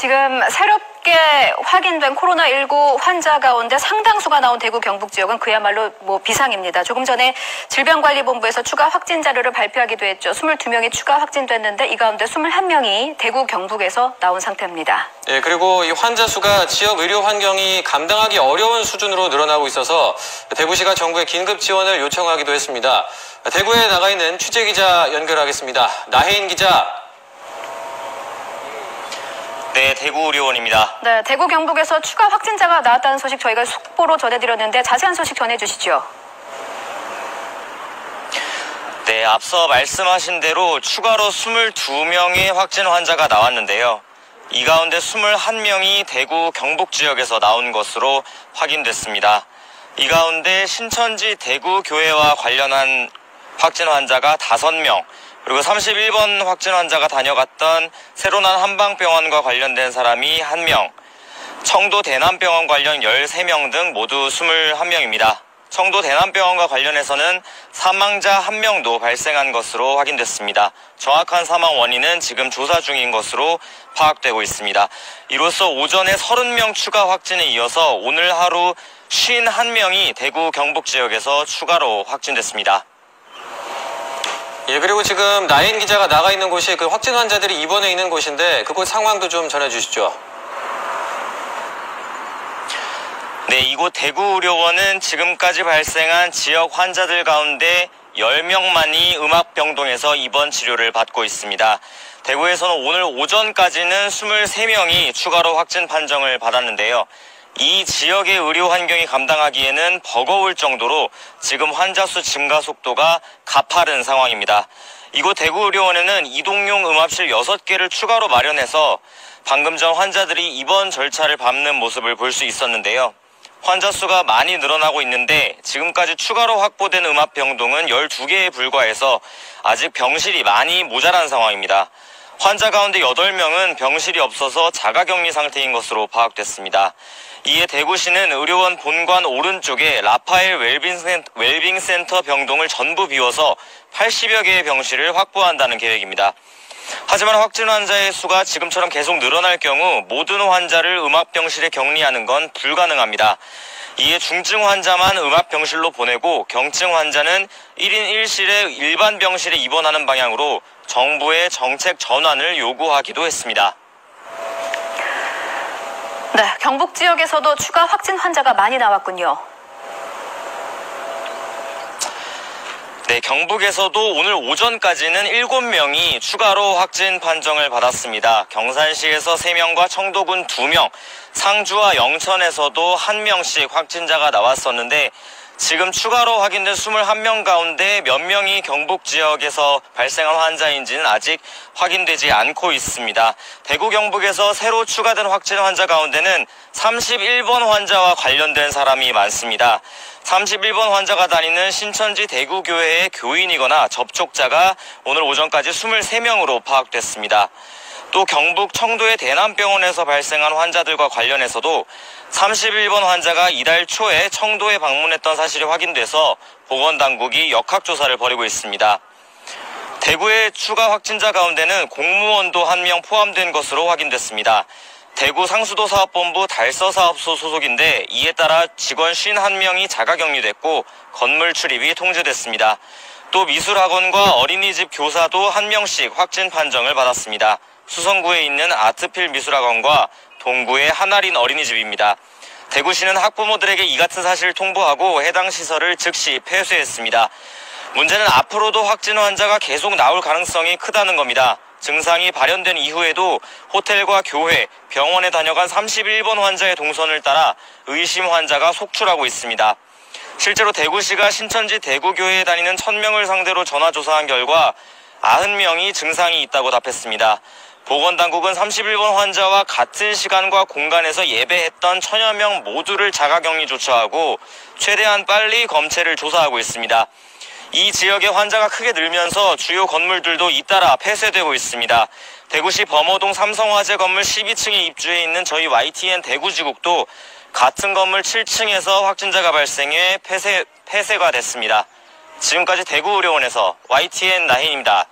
지금 새롭게 확인된 코로나19 환자 가운데 상당수가 나온 대구 경북 지역은 그야말로 비상입니다. 조금 전에 질병관리본부에서 추가 확진 자료를 발표하기도 했죠. 22명이 추가 확진됐는데 이 가운데 21명이 대구 경북에서 나온 상태입니다. 네, 그리고 이 환자 수가 지역 의료 환경이 감당하기 어려운 수준으로 늘어나고 있어서 대구시가 정부에 긴급 지원을 요청하기도 했습니다. 대구에 나가 있는 취재기자 연결하겠습니다. 나혜인 기자. 네, 대구의료원입니다. 네, 대구 경북에서 추가 확진자가 나왔다는 소식 저희가 속보로 전해드렸는데 자세한 소식 전해주시죠. 네, 앞서 말씀하신 대로 추가로 22명의 확진 환자가 나왔는데요. 이 가운데 21명이 대구 경북 지역에서 나온 것으로 확인됐습니다. 이 가운데 신천지 대구 교회와 관련한 확진 환자가 5명, 그리고 31번 확진 환자가 다녀갔던 새로 난 한방병원과 관련된 사람이 1명, 청도 대남병원 관련 13명 등 모두 21명입니다. 청도 대남병원과 관련해서는 사망자 1명도 발생한 것으로 확인됐습니다. 정확한 사망 원인은 지금 조사 중인 것으로 파악되고 있습니다. 이로써 오전에 30명 추가 확진에 이어서 오늘 하루 51명이 대구 경북 지역에서 추가로 확진됐습니다. 예, 그리고 지금 나인 기자가 나가 있는 곳이 그 확진 환자들이 입원해 있는 곳인데 그곳 상황도 좀 전해주시죠. 네, 이곳 대구의료원은 지금까지 발생한 지역 환자들 가운데 10명만이 음압병동에서 입원 치료를 받고 있습니다. 대구에서는 오늘 오전까지는 23명이 추가로 확진 판정을 받았는데요. 이 지역의 의료 환경이 감당하기에는 버거울 정도로 지금 환자 수 증가 속도가 가파른 상황입니다. 이곳 대구의료원에는 이동용 음압실 6개를 추가로 마련해서 방금 전 환자들이 입원 절차를 밟는 모습을 볼 수 있었는데요. 환자 수가 많이 늘어나고 있는데 지금까지 추가로 확보된 음압병동은 12개에 불과해서 아직 병실이 많이 모자란 상황입니다. 환자 가운데 8명은 병실이 없어서 자가격리 상태인 것으로 파악됐습니다. 이에 대구시는 의료원 본관 오른쪽에 라파엘 웰빙센터 병동을 전부 비워서 80여 개의 병실을 확보한다는 계획입니다. 하지만 확진 환자의 수가 지금처럼 계속 늘어날 경우 모든 환자를 음압병실에 격리하는 건 불가능합니다. 이에 중증 환자만 음압병실로 보내고 경증 환자는 1인 1실의 일반 병실에 입원하는 방향으로 정부의 정책 전환을 요구하기도 했습니다. 네, 경북 지역에서도 추가 확진 환자가 많이 나왔군요. 네, 경북에서도 오늘 오전까지는 7명이 추가로 확진 판정을 받았습니다. 경산시에서 3명과 청도군 2명, 상주와 영천에서도 1명씩 확진자가 나왔었는데 지금 추가로 확인된 21명 가운데 몇 명이 경북 지역에서 발생한 환자인지는 아직 확인되지 않고 있습니다. 대구 경북에서 새로 추가된 확진 환자 가운데는 31번 환자와 관련된 사람이 많습니다. 31번 환자가 다니는 신천지 대구교회의 교인이거나 접촉자가 오늘 오전까지 23명으로 파악됐습니다. 또 경북 청도의 대남병원에서 발생한 환자들과 관련해서도 31번 환자가 이달 초에 청도에 방문했던 사실이 확인돼서 보건당국이 역학조사를 벌이고 있습니다. 대구의 추가 확진자 가운데는 공무원도 1명 포함된 것으로 확인됐습니다. 대구 상수도사업본부 달서사업소 소속인데 이에 따라 직원 51명이 자가격리됐고 건물 출입이 통제됐습니다. 또 미술학원과 어린이집 교사도 1명씩 확진 판정을 받았습니다. 수성구에 있는 아트필 미술학원과 동구의 한아린 어린이집입니다. 대구시는 학부모들에게 이 같은 사실을 통보하고 해당 시설을 즉시 폐쇄했습니다. 문제는 앞으로도 확진 환자가 계속 나올 가능성이 크다는 겁니다. 증상이 발현된 이후에도 호텔과 교회, 병원에 다녀간 31번 환자의 동선을 따라 의심 환자가 속출하고 있습니다. 실제로 대구시가 신천지 대구교회에 다니는 1000명을 상대로 전화조사한 결과 90명이 증상이 있다고 답했습니다. 보건당국은 31번 환자와 같은 시간과 공간에서 예배했던 1000여 명 모두를 자가격리 조처하고 최대한 빨리 검체를 조사하고 있습니다. 이 지역의 환자가 크게 늘면서 주요 건물들도 잇따라 폐쇄되고 있습니다. 대구시 범어동 삼성화재 건물 12층에 입주해 있는 저희 YTN 대구지국도 같은 건물 7층에서 확진자가 발생해 폐쇄가 됐습니다. 지금까지 대구의료원에서 YTN 나혜인입니다.